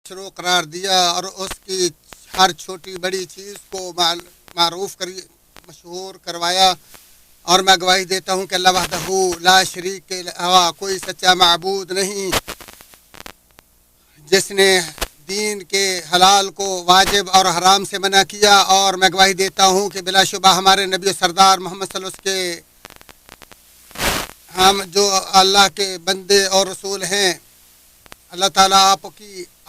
شروع قرار دیا اور اس کی ہر چھوٹی بڑی چیز کو معروف مشہور کروایا، اور میں گواہی دیتا ہوں کہ اللہ وحدہ لا شریک کے علاوہ کوئی سچا معبود نہیں، جس نے دین کے حلال کو واجب اور حرام سے منع کیا، اور میں گواہی دیتا ہوں کہ بلا شبہ ہمارے نبی و سردار محمد صلی اللہ علیہ وسلم کے ہم جو اللہ کے بندے اور رسول ہیں، اللہ تعالیٰ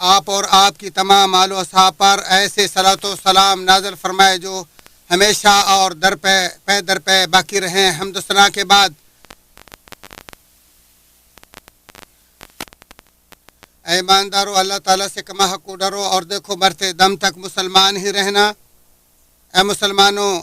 آپ اور آپ کی تمام آل و اصحاب پر ایسے صلاۃ و سلام نازل فرمائے جو ہمیشہ اور در پہ باقی رہیں۔ حمد و ثنا کے بعد اے ایماندارو، اللہ تعالیٰ سے کما حق کو ڈرو اور دیکھو مرتے دم تک مسلمان ہی رہنا۔ اے مسلمانوں،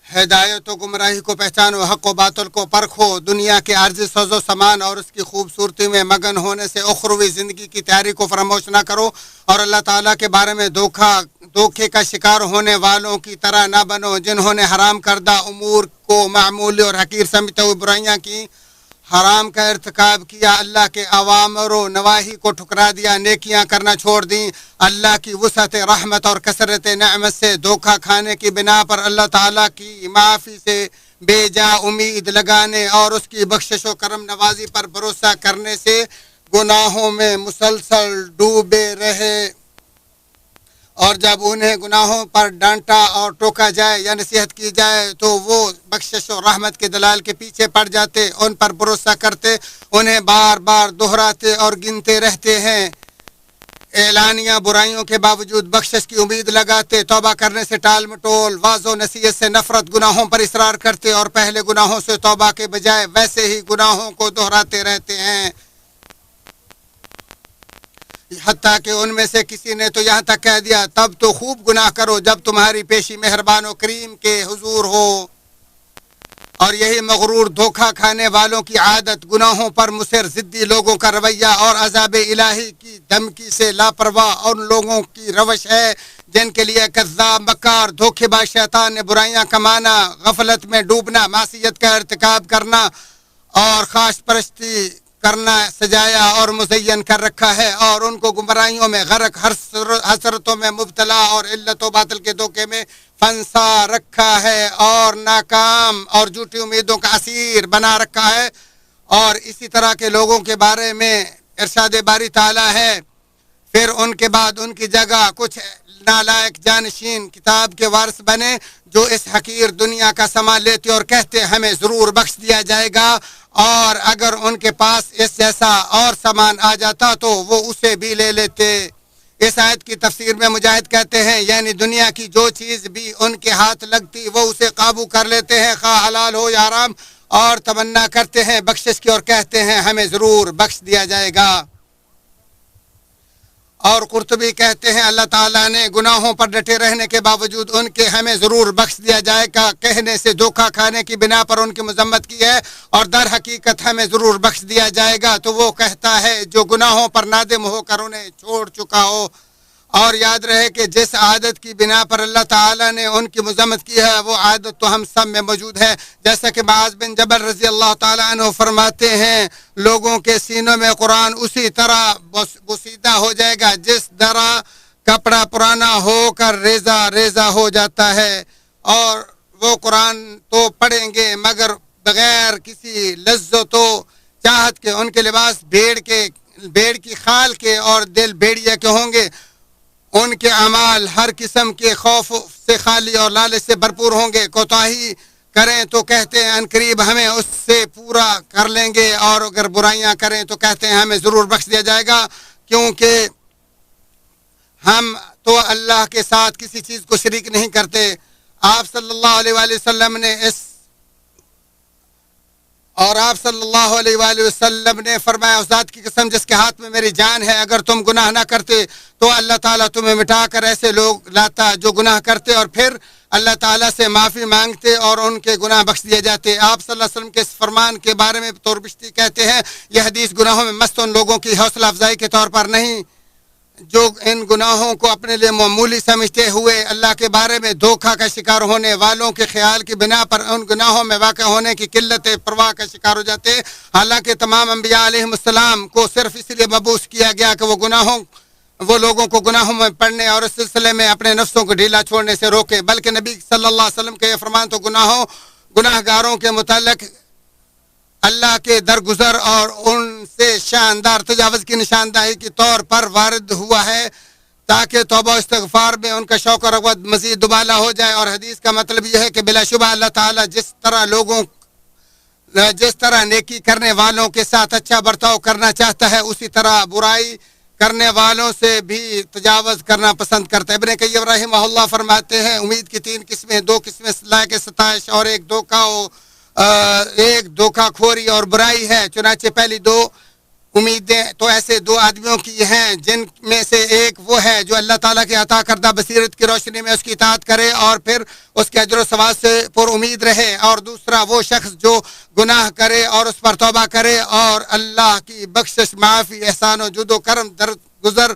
ہدایت و گمراہی کو پہچانو، حق و باطل کو پرکھو، دنیا کے عارضی سوز و سامان اور اس کی خوبصورتی میں مگن ہونے سے اخروی زندگی کی تیاری کو فراموش نہ کرو، اور اللہ تعالیٰ کے بارے میں دھوکے کا شکار ہونے والوں کی طرح نہ بنو جنہوں نے حرام کردہ امور کو معمولی اور حقیر سمجھتے ہوئے برائیاں کی، حرام کا ارتکاب کیا، اللہ کے اوامر و نواہی کو ٹھکرا دیا، نیکیاں کرنا چھوڑ دیں، اللہ کی وسعت رحمت اور کثرت نعمت سے دھوکہ کھانے کی بنا پر اللہ تعالیٰ کی معافی سے بے جا امید لگانے اور اس کی بخشش و کرم نوازی پر بھروسہ کرنے سے گناہوں میں مسلسل ڈوبے رہے، اور جب انہیں گناہوں پر ڈانٹا اور ٹوکا جائے یا نصیحت کی جائے تو وہ بخشش و رحمت کے دلال کے پیچھے پڑ جاتے، ان پر بھروسہ کرتے، انہیں بار بار دہراتے اور گنتے رہتے ہیں، اعلانیہ برائیوں کے باوجود بخشش کی امید لگاتے، توبہ کرنے سے ٹال مٹول، واعظ و نصیحت سے نفرت، گناہوں پر اصرار کرتے اور پہلے گناہوں سے توبہ کے بجائے ویسے ہی گناہوں کو دہراتے رہتے ہیں، حتیٰ کہ ان میں سے کسی نے تو یہاں تک کہہ دیا تب تو خوب گناہ کرو جب تمہاری پیشی مہربان و کریم کے حضور ہو۔ اور یہی مغرور دھوکہ کھانے والوں کی عادت، گناہوں پر مصر ضدی لوگوں کا رویہ اور عذاب الہی کی دھمکی سے لاپرواہ ان لوگوں کی روش ہے جن کے لیے کذاب، مکار، دھوکے باز شیطان نے برائیاں کمانا، غفلت میں ڈوبنا، معصیت کا ارتکاب کرنا اور خاص پرستی کرنا سجایا اور مزین کر رکھا ہے، اور ان کو گمراہیوں میں غرق، حسرتوں میں مبتلا اور علت و باطل کے دھوکے میں پھنسا رکھا ہے، اور ناکام اور جھوٹی امیدوں کا اسیر بنا رکھا ہے۔ اور اسی طرح کے لوگوں کے بارے میں ارشاد باری تعالیٰ ہے، پھر ان کے بعد ان کی جگہ کچھ نالائق جانشین کتاب کے وارث بنے جو اس حقیر دنیا کا سامان لیتے اور کہتے ہمیں ضرور بخش دیا جائے گا، اور اگر ان کے پاس اس جیسا اور سامان آ جاتا تو وہ اسے بھی لے لیتے۔ اس آیت کی تفسیر میں مجاہد کہتے ہیں یعنی دنیا کی جو چیز بھی ان کے ہاتھ لگتی وہ اسے قابو کر لیتے ہیں، خواہ حلال ہو یا حرام، اور تمنا کرتے ہیں بخشش کی اور کہتے ہیں ہمیں ضرور بخش دیا جائے گا۔ اور قرطبی کہتے ہیں اللہ تعالیٰ نے گناہوں پر ڈٹے رہنے کے باوجود ان کے ہمیں ضرور بخش دیا جائے گا کہنے سے دھوکہ کھانے کی بنا پر ان کی مذمت کی ہے، اور در حقیقت ہمیں ضرور بخش دیا جائے گا تو وہ کہتا ہے جو گناہوں پر نادم ہو کر انہیں چھوڑ چکا ہو۔ اور یاد رہے کہ جس عادت کی بنا پر اللہ تعالیٰ نے ان کی مذمت کی ہے وہ عادت تو ہم سب میں موجود ہے، جیسا کہ معاذ بن جبل رضی اللہ تعالیٰ عنہ فرماتے ہیں لوگوں کے سینوں میں قرآن اسی طرح بوسیدہ ہو جائے گا جس طرح کپڑا پرانا ہو کر ریزہ ریزہ ہو جاتا ہے، اور وہ قرآن تو پڑھیں گے مگر بغیر کسی لذت و چاہت کے، ان کے لباس بھیڑ کی خال کے اور دل بھیڑیا کے ہوں گے، ان کے اعمال ہر قسم کے خوف سے خالی اور لالچ سے بھرپور ہوں گے، کوتاہی کریں تو کہتے ہیں عنقریب ہمیں اس سے پورا کر لیں گے، اور اگر برائیاں کریں تو کہتے ہیں ہمیں ضرور بخش دیا جائے گا، کیونکہ ہم تو اللہ کے ساتھ کسی چیز کو شریک نہیں کرتے۔ آپ صلی اللہ علیہ وآلہ وسلم نے فرمایا اس ذات کی قسم جس کے ہاتھ میں میری جان ہے اگر تم گناہ نہ کرتے تو اللہ تعالیٰ تمہیں مٹا کر ایسے لوگ لاتا جو گناہ کرتے اور پھر اللہ تعالیٰ سے معافی مانگتے اور ان کے گناہ بخش دیے جاتے۔ آپ صلی اللہ علیہ وسلم کے اس فرمان کے بارے میں طور بشتی کہتے ہیں یہ حدیث گناہوں میں مست ان لوگوں کی حوصلہ افزائی کے طور پر نہیں جو ان گناہوں کو اپنے لیے معمولی سمجھتے ہوئے اللہ کے بارے میں دھوکہ کا شکار ہونے والوں کے خیال کی بنا پر ان گناہوں میں واقع ہونے کی قلت پرواہ کا شکار ہو جاتے، حالانکہ تمام انبیاء علیہ السلام کو صرف اس لیے مبعوث کیا گیا کہ وہ گناہوں وہ لوگوں کو گناہوں میں پڑنے اور اس سلسلے میں اپنے نفسوں کو ڈھیلا چھوڑنے سے روکے، بلکہ نبی صلی اللہ علیہ وسلم کے یہ فرمان تو گناہ گاروں کے متعلق اللہ کے درگزر اور ان سے شاندار تجاوز کی نشاندہی کے طور پر وارد ہوا ہے، تاکہ توبہ و استغفار میں ان کا شوق و رغبت مزید دوبالا ہو جائے۔ اور حدیث کا مطلب یہ ہے کہ بلا شبہ اللہ تعالیٰ جس طرح نیکی کرنے والوں کے ساتھ اچھا برتاؤ کرنا چاہتا ہے، اسی طرح برائی کرنے والوں سے بھی تجاوز کرنا پسند کرتا ہے۔ ابن قیم رحمہ اللہ فرماتے ہیں امید کی 3 قسمیں، 2 قسمیں لائق ستائش اور ایک دھوکہ خوری اور برائی ہے۔ چنانچہ پہلی 2 امیدیں تو ایسے 2 آدمیوں کی ہیں جن میں سے ایک وہ ہے جو اللہ تعالیٰ کے عطا کردہ بصیرت کی روشنی میں اس کی اطاعت کرے اور پھر اس کے اجر و ثواب سے پر امید رہے، اور دوسرا وہ شخص جو گناہ کرے اور اس پر توبہ کرے اور اللہ کی بخشش، معافی، احسان و جود و کرم درگزر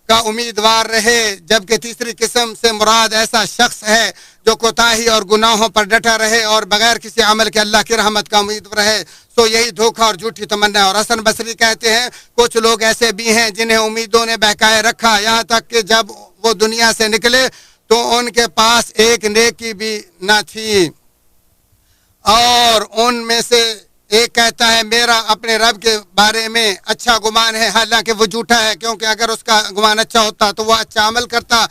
کا امیدوار رہے، جبکہ تیسری قسم سے مراد ایسا شخص ہے جو کوتاہی اور گناہوں پر ڈٹا رہے اور بغیر کسی عمل کے اللہ کی رحمت کا امید رہے، سو یہی دھوکہ اور جھوٹی تمنا ہے۔ اور حسن بصری کہتے ہیں کچھ لوگ ایسے بھی ہیں جنہیں امیدوں نے بہکائے رکھا، یہاں تک کہ جب وہ دنیا سے نکلے تو ان کے پاس ایک نیکی بھی نہ تھی، اور ان میں سے ایک کہتا ہے میرا اپنے رب کے بارے میں اچھا گمان ہے، حالانکہ وہ جھوٹا ہے، کیونکہ اگر اس کا گمان اچھا ہوتا تو وہ اچھا عمل کرتا۔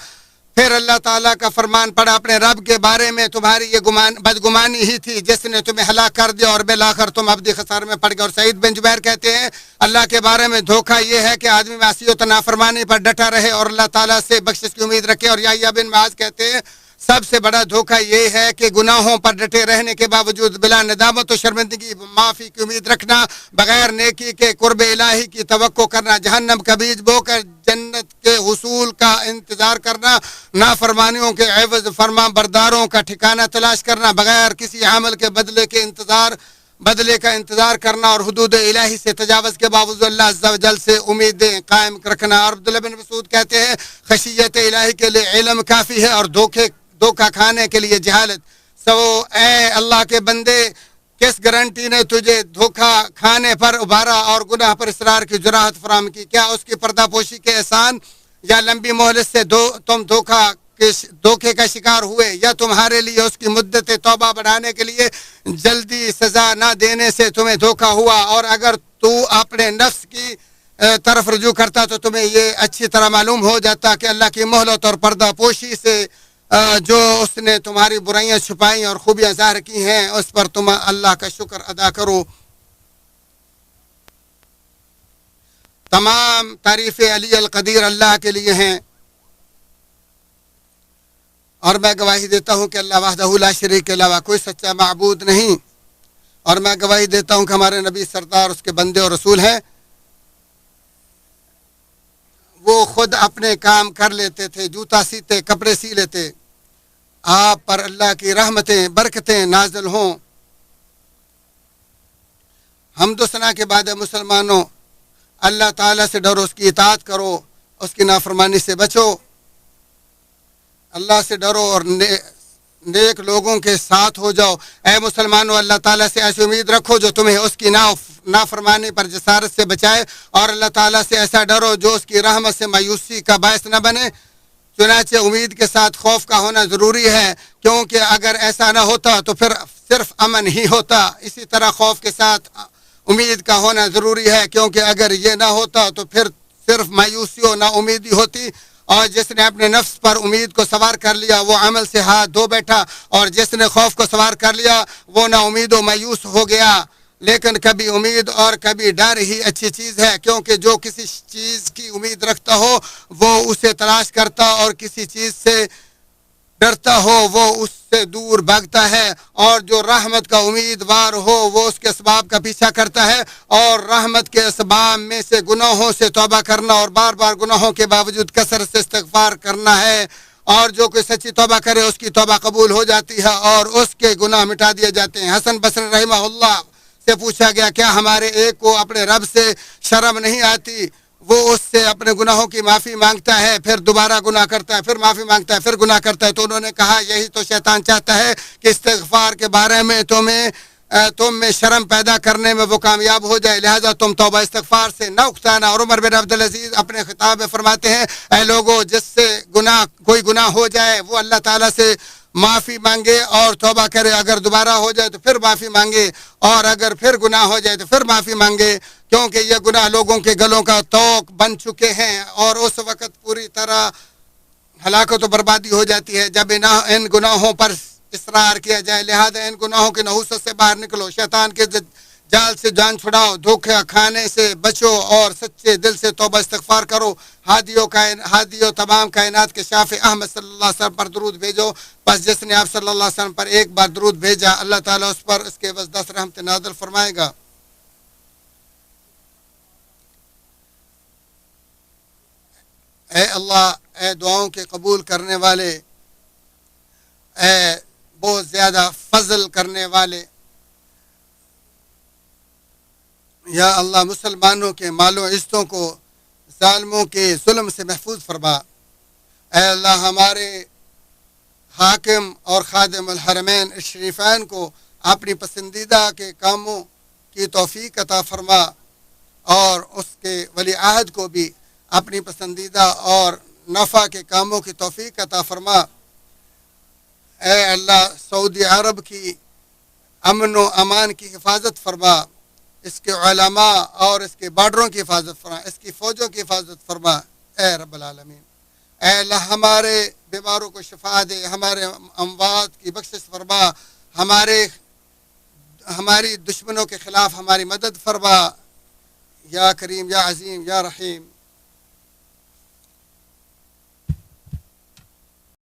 پھر اللہ تعالیٰ کا فرمان پڑا اپنے رب کے بارے میں تمہاری یہ بدگمانی ہی تھی جس نے تمہیں ہلاک کر دیا اور بالآخر تم ابدی خسارے میں پڑ گئے۔ اور سعید بن جبیر کہتے ہیں اللہ کے بارے میں دھوکہ یہ ہے کہ آدمی معصیت و نافرمانی پر ڈٹا رہے اور اللہ تعالیٰ سے بخشش کی امید رکھے۔ اور یحییٰ بن معاذ کہتے ہیں سب سے بڑا دھوکہ یہ ہے کہ گناہوں پر ڈٹے رہنے کے باوجود بلا ندامت و شرمندگی معافی کی امید رکھنا، بغیر نیکی کے قرب الہی کی توقع کرنا، جہنم کا بیج بو کر جنت کے حصول کا انتظار کرنا، نافرمانیوں کے عوض فرما برداروں کا ٹھکانہ تلاش کرنا، بغیر کسی عمل کے بدلے کا انتظار کرنا، اور حدود الہی سے تجاوز کے باوجود اللہ عز و جل سے امیدیں قائم رکھنا۔ اور عبداللہ بن مسعود کہتے ہیں خشیت الہی کے لیے علم کافی ہے اور دھوکہ کھانے کے لیے جہالت۔ سو اے اللہ کے بندے، کس گارنٹی نے تجھے دھوکہ کھانے پر ابھارا اور گناہ پر اصرار کی جرأت فراہم کی؟ کیا اس کی پردہ پوشی کے احسان یا لمبی مہلت سے تم دھوکے کا شکار ہوئے، یا تمہارے لیے اس کی مدت توبہ بڑھانے کے لیے جلدی سزا نہ دینے سے تمہیں دھوکہ ہوا؟ اور اگر تو اپنے نفس کی طرف رجوع کرتا تو تمہیں یہ اچھی طرح معلوم ہو جاتا کہ اللہ کی مہلت اور پردہ پوشی سے جو اس نے تمہاری برائیاں چھپائیں اور خوبیاں ظاہر کی ہیں اس پر تم اللہ کا شکر ادا کرو۔ تمام تعریف علی القدیر اللہ کے لیے ہیں، اور میں گواہی دیتا ہوں کہ اللہ وحدہ لا شریک کے علاوہ کوئی سچا معبود نہیں، اور میں گواہی دیتا ہوں کہ ہمارے نبی سردار اس کے بندے اور رسول ہیں۔ وہ خود اپنے کام کر لیتے تھے، جوتا سیتے، کپڑے سی لیتے۔ آپ پر اللہ کی رحمتیں برکتیں نازل ہوں۔ حمد و ثنا کے بعد مسلمانوں، اللہ تعالیٰ سے ڈرو، اس کی اطاعت کرو، اس کی نافرمانی سے بچو، اللہ سے ڈرو اور نیک لوگوں کے ساتھ ہو جاؤ۔ اے مسلمانوں، اللہ تعالیٰ سے ایسی امید رکھو جو تمہیں اس کی نافرمانی پر جسارت سے بچائے، اور اللہ تعالیٰ سے ایسا ڈرو جو اس کی رحمت سے مایوسی کا باعث نہ بنے۔ چنانچہ امید کے ساتھ خوف کا ہونا ضروری ہے، کیونکہ اگر ایسا نہ ہوتا تو پھر صرف امن ہی ہوتا۔ اسی طرح خوف کے ساتھ امید کا ہونا ضروری ہے، کیونکہ اگر یہ نہ ہوتا تو پھر صرف مایوسی و نا امیدی ہوتی۔ اور جس نے اپنے نفس پر امید کو سوار کر لیا وہ عمل سے ہاتھ دھو بیٹھا، اور جس نے خوف کو سوار کر لیا وہ نا امید و مایوس ہو گیا۔ لیکن کبھی امید اور کبھی ڈر ہی اچھی چیز ہے، کیونکہ جو کسی چیز کی امید رکھتا ہو وہ اسے تلاش کرتا، اور کسی چیز سے ڈرتا ہو وہ اس سے دور بھاگتا ہے، اور جو رحمت کا امیدوار ہو وہ اس کے اسباب کا پیچھا کرتا ہے، اور رحمت کے اسباب میں سے گناہوں سے توبہ کرنا اور بار بار گناہوں کے باوجود کثرت سے استغفار کرنا ہے۔ اور جو کوئی سچی توبہ کرے اس کی توبہ قبول ہو جاتی ہے اور اس کے گناہ مٹا دیے جاتے ہیں۔ حسن بصری رحمہ اللہ سے پوچھا گیا کیا ہمارے ایک کو اپنے رب سے شرم نہیں آتی؟ وہ اس سے اپنے گناہوں کی معافی مانگتا ہے، پھر دوبارہ گناہ کرتا ہے، پھر معافی مانگتا ہے، پھر گناہ کرتا ہے۔ تو انہوں نے کہا یہی تو شیطان چاہتا ہے کہ استغفار کے بارے میں تمہیں تم میں شرم پیدا کرنے میں وہ کامیاب ہو جائے، لہذا تم توبہ استغفار سے نہ اکتانا۔ اور عمر بن عبدالعزیز اپنے خطاب میں فرماتے ہیں اے لوگو، جس سے کوئی گناہ ہو جائے وہ اللہ تعالیٰ سے معافی مانگے اور توبہ کرے، اگر دوبارہ ہو جائے تو پھر معافی مانگے، اور اگر پھر گناہ ہو جائے تو پھر معافی مانگے، کیونکہ یہ گناہ لوگوں کے گلوں کا طوق بن چکے ہیں اور اس وقت پوری طرح ہلاکت و بربادی ہو جاتی ہے جب ان گناہوں پر اصرار کیا جائے۔ لہذا ان گناہوں کی نحوست سے باہر نکلو، شیطان کے جال سے جان چھڑاؤ، دھوکہ کھانے سے بچو اور سچے دل سے توبہ استغفار کرو۔ ہادیوں تمام کائنات کے شافع احمد صلی اللہ علیہ وسلم پر درود بھیجو، بس جس نے آپ صلی اللہ علیہ وسلم پر ایک بار درود بھیجا اللہ تعالیٰ اس پر اس کے بس 10 رحمت نازل فرمائے گا۔ اے اللہ، اے دعاؤں کے قبول کرنے والے، اے بہت زیادہ فضل کرنے والے، یا اللہ مسلمانوں کے مال و عزتوں کو ظالموں کے ظلم سے محفوظ فرما۔ اے اللہ ہمارے حاکم اور خادم الحرمین الشریفین کو اپنی پسندیدہ کے کاموں کی توفیق عطا فرما، اور اس کے ولی عہد کو بھی اپنی پسندیدہ اور نفع کے کاموں کی توفیق عطا فرما۔ اے اللہ سعودی عرب کی امن و امان کی حفاظت فرما، اس کے علماء اور اس کے بارڈروں کی حفاظت فرما، اس کی فوجوں کی حفاظت فرما اے رب العالمین۔ اے اللہ ہمارے بیماروں کو شفا دے، ہمارے اموات کی بخشش فرما، ہماری دشمنوں کے خلاف ہماری مدد فرما، یا کریم یا عظیم یا رحیم۔